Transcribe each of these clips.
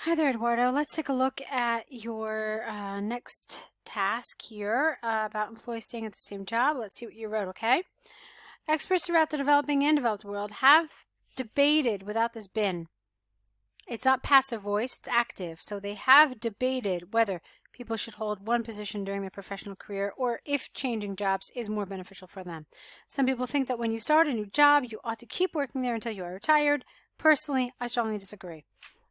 Hi there, Eduardo. Let's take a look at your next task here about employees staying at the same job. Let's see what you wrote, okay? Experts throughout the developing and developed world have debated without this bin. It's not passive voice, it's active. So they have debated whether people should hold one position during their professional career or if changing jobs is more beneficial for them. Some people think that when you start a new job, you ought to keep working there until you are retired. Personally, I strongly disagree.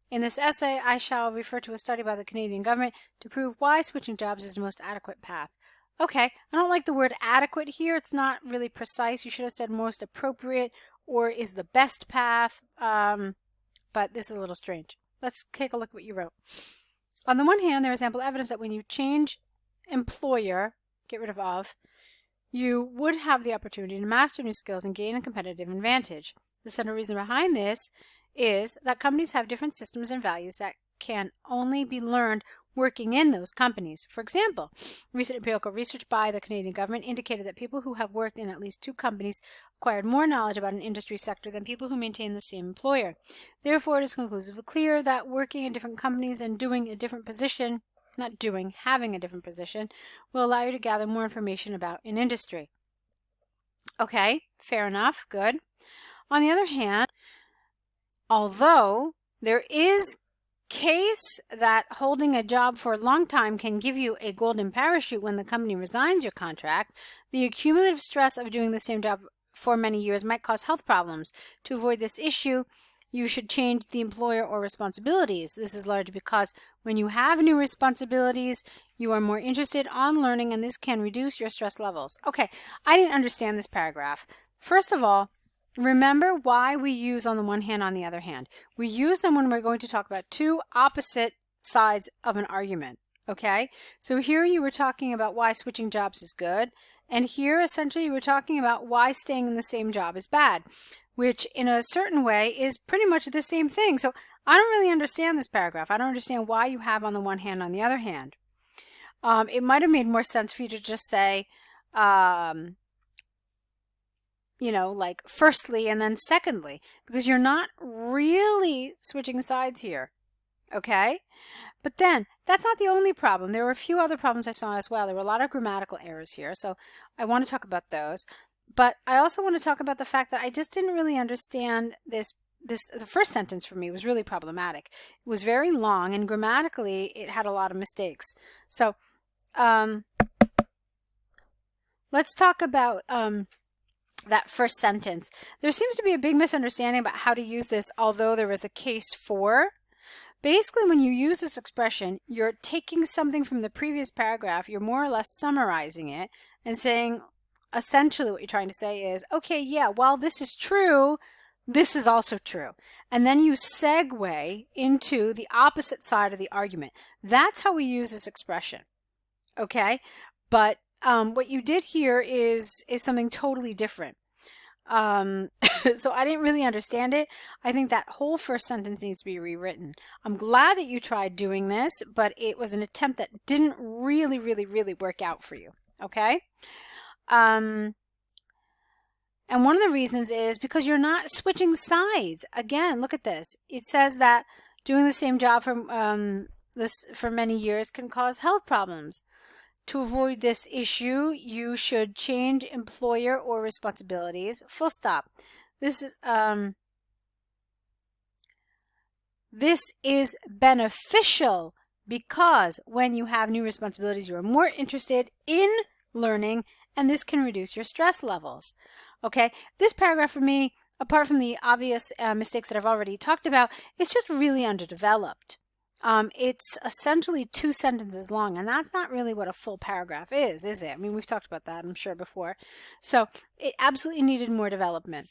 In this essay, I shall refer to a study by the Canadian government to prove why switching jobs is the most adequate path. Okay, I don't like the word adequate here. It's not really precise. You should have said most appropriate or is the best path, but this is a little strange. Let's take a look at what you wrote. On the one hand, there is ample evidence that when you change employer, get rid of, you would have the opportunity to master new skills and gain a competitive advantage. The central reason behind this is that companies have different systems and values that can only be learned working in those companies. For example, recent empirical research by the Canadian government indicated that people who have worked in at least 2 companies acquired more knowledge about an industry sector than people who maintain the same employer. Therefore, it is conclusively clear that working in different companies and doing a different position, having a different position, will allow you to gather more information about an industry. Okay, fair enough, good. On the other hand, although there is case that holding a job for a long time can give you a golden parachute when the company resigns your contract, the accumulative stress of doing the same job for many years might cause health problems. To avoid this issue, you should change the employer or responsibilities. This is largely because when you have new responsibilities, you are more interested on learning, and this can reduce your stress levels. Okay, I didn't understand this paragraph. First of all, remember why we use on the one hand, on the other hand. We use them when we're going to talk about 2 opposite sides of an argument, okay? So here you were talking about why switching jobs is good, and here essentially you were talking about why staying in the same job is bad, which in a certain way is pretty much the same thing. So I don't really understand this paragraph. I don't understand why you have on the one hand, on the other hand. It might have made more sense for you to just say, like firstly and then secondly, because you're not really switching sides here, okay? But then, that's not the only problem. There were a few other problems I saw as well. There were a lot of grammatical errors here, so I want to talk about those. But I also want to talk about the fact that I just didn't really understand this. The first sentence for me was really problematic. It was very long, and grammatically, it had a lot of mistakes. So, let's talk about that first sentence. There seems to be a big misunderstanding about how to use this, although there is a case for. Basically, when you use this expression, you're taking something from the previous paragraph, you're more or less summarizing it and saying, essentially what you're trying to say is, okay, yeah, while this is true, this is also true. And then you segue into the opposite side of the argument. That's how we use this expression, okay? But what you did here is something totally different. So I didn't really understand it. I think that whole first sentence needs to be rewritten. I'm glad that you tried doing this, but it was an attempt that didn't really work out for you. Okay? And one of the reasons is because you're not switching sides. Again, look at this. It says that doing the same job for many years can cause health problems. To avoid this issue, you should change employer or responsibilities. Full stop. This is beneficial because when you have new responsibilities, you are more interested in learning, and this can reduce your stress levels. Okay, this paragraph for me, apart from the obvious mistakes that I've already talked about, it's just really underdeveloped. It's essentially 2 sentences long, and that's not really what a full paragraph is it? I mean, we've talked about that, I'm sure, before. So it absolutely needed more development.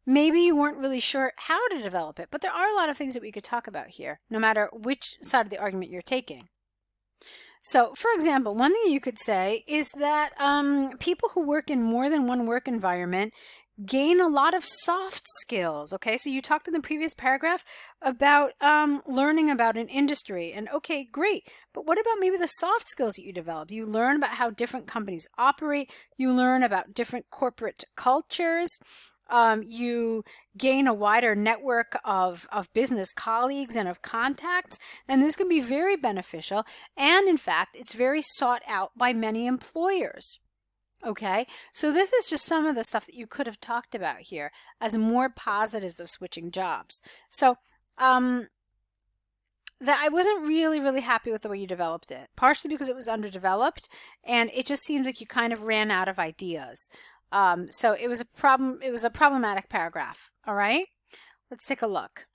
Maybe you weren't really sure how to develop it, but there are a lot of things that we could talk about here, no matter which side of the argument you're taking. So, for example, one thing you could say is that people who work in more than one work environment gain a lot of soft skills. Okay, so you talked in the previous paragraph about learning about an industry, and okay, great, but what about maybe the soft skills that you develop? You learn about how different companies operate, you learn about different corporate cultures, you gain a wider network of business colleagues and of contacts, and this can be very beneficial, and in fact, it's very sought out by many employers. Okay, so this is just some of the stuff that you could have talked about here as more positives of switching jobs. So, that I wasn't really happy with the way you developed it, partially because it was underdeveloped and it just seemed like you kind of ran out of ideas. So it was a problematic paragraph. All right, let's take a look.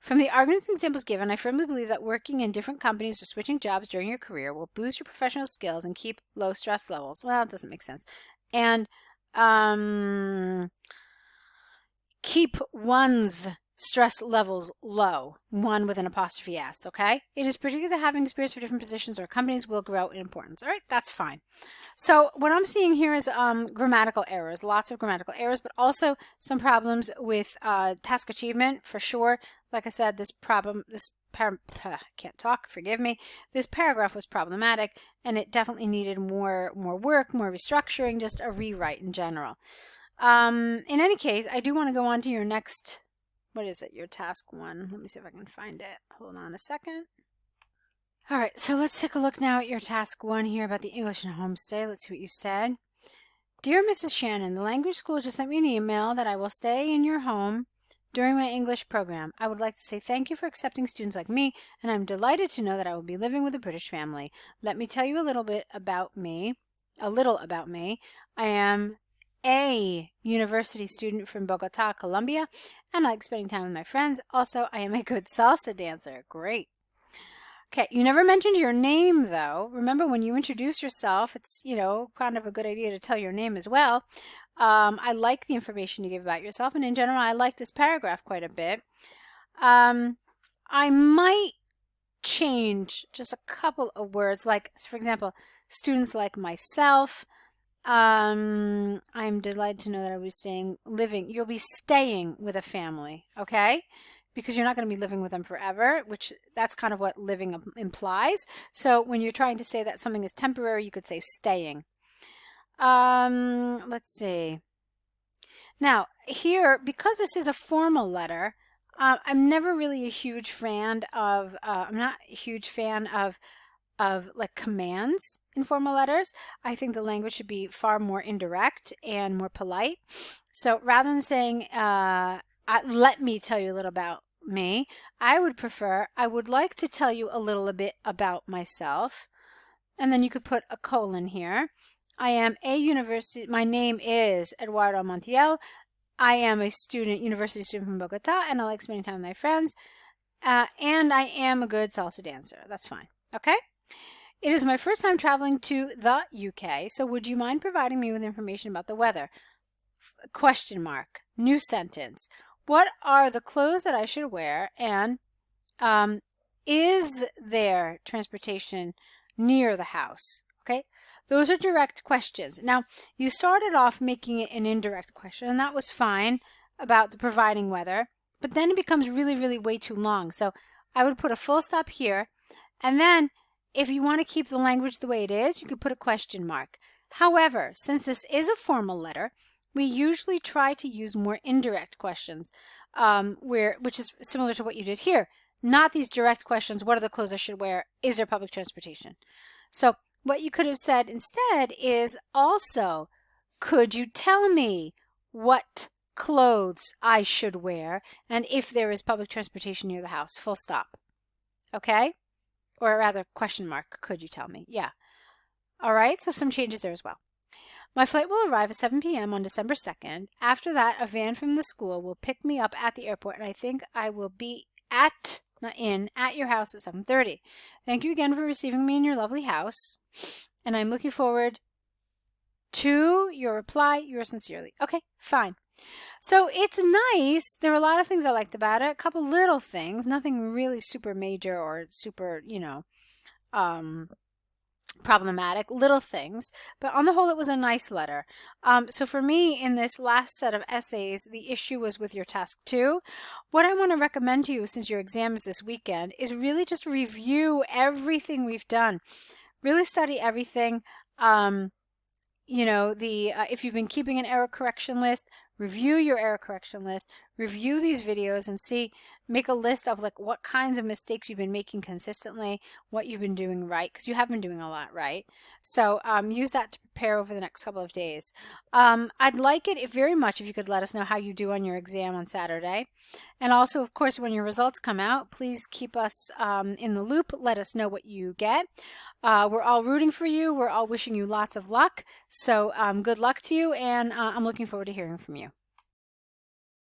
From the arguments and examples given, I firmly believe that working in different companies or switching jobs during your career will boost your professional skills and keep low stress levels. Well, it doesn't make sense. And keep one's stress levels low, one with an apostrophe S, okay? It is predicted that having experience for different positions or companies will grow in importance. All right, that's fine. So what I'm seeing here is grammatical errors, lots of grammatical errors, but also some problems with task achievement for sure. Like I said, this can't talk, forgive me. This paragraph was problematic and it definitely needed more work, more restructuring, just a rewrite in general. In any case, I do want to go on to your next, what is it, your task 1. Let me see if I can find it. Hold on a second. All right, so let's take a look now at your task 1 here about the English and homestay. Let's see what you said. Dear Mrs. Shannon, the language school just sent me an email that I will stay in your home during my English program. I would like to say thank you for accepting students like me, and I'm delighted to know that I will be living with a British family. Let me tell you a little about me. I am a university student from Bogota, Colombia, and I like spending time with my friends. Also, I am a good salsa dancer. Great. Okay, you never mentioned your name, though. Remember, when you introduce yourself, it's, kind of a good idea to tell your name as well. I like the information you give about yourself, and in general, I like this paragraph quite a bit. I might change just a couple of words, like, for example, students like myself. I'm delighted to know that you'll be staying with a family, okay? Because you're not going to be living with them forever, which that's kind of what living implies. So when you're trying to say that something is temporary, you could say staying. Let's see. Now, here, because this is a formal letter, I'm never really a huge fan of, I'm not a huge fan of like commands in formal letters. I think the language should be far more indirect and more polite. So rather than saying, let me tell you a little about me, I would like to tell you a little bit about myself. And then you could put a colon here. I am a university, my name is Eduardo Montiel. I am a university student from Bogota, and I like spending time with my friends. And I am a good salsa dancer. That's fine. Okay? It is my first time traveling to the UK, so would you mind providing me with information about the weather? Question mark. New sentence. What are the clothes that I should wear? And is there transportation near the house? Okay? Those are direct questions. Now, you started off making it an indirect question, and that was fine about the providing weather, but then it becomes really way too long. So I would put a full stop here, and then if you want to keep the language the way it is, you could put a question mark. However, since this is a formal letter, we usually try to use more indirect questions, which is similar to what you did here. Not these direct questions, what are the clothes I should wear? Is there public transportation? So what you could have said instead is also, could you tell me what clothes I should wear and if there is public transportation near the house? Full stop. Okay? Or rather, question mark, could you tell me? Yeah. All right, so some changes there as well. My flight will arrive at 7 p.m. on December 2nd. After that, a van from the school will pick me up at the airport, and I think I will be at your house at 7:30. Thank you again for receiving me in your lovely house, and I'm looking forward to your reply. Yours sincerely. Okay, fine. So it's nice. There are a lot of things I liked about it. A couple little things, nothing really super major or super, problematic, little things, but on the whole it was a nice letter. So for me, in this last set of essays, the issue was with your task 2. What I want to recommend to you, since your exam is this weekend, is really just review everything we've done. Really study everything. If you've been keeping an error correction list, review your error correction list, review these videos, and make a list of like what kinds of mistakes you've been making consistently, what you've been doing right, because you have been doing a lot right. So use that to prepare over the next couple of days. I'd like it very much if you could let us know how you do on your exam on Saturday. And also, of course, when your results come out, please keep us in the loop. Let us know what you get. We're all rooting for you. We're all wishing you lots of luck. So good luck to you, and I'm looking forward to hearing from you.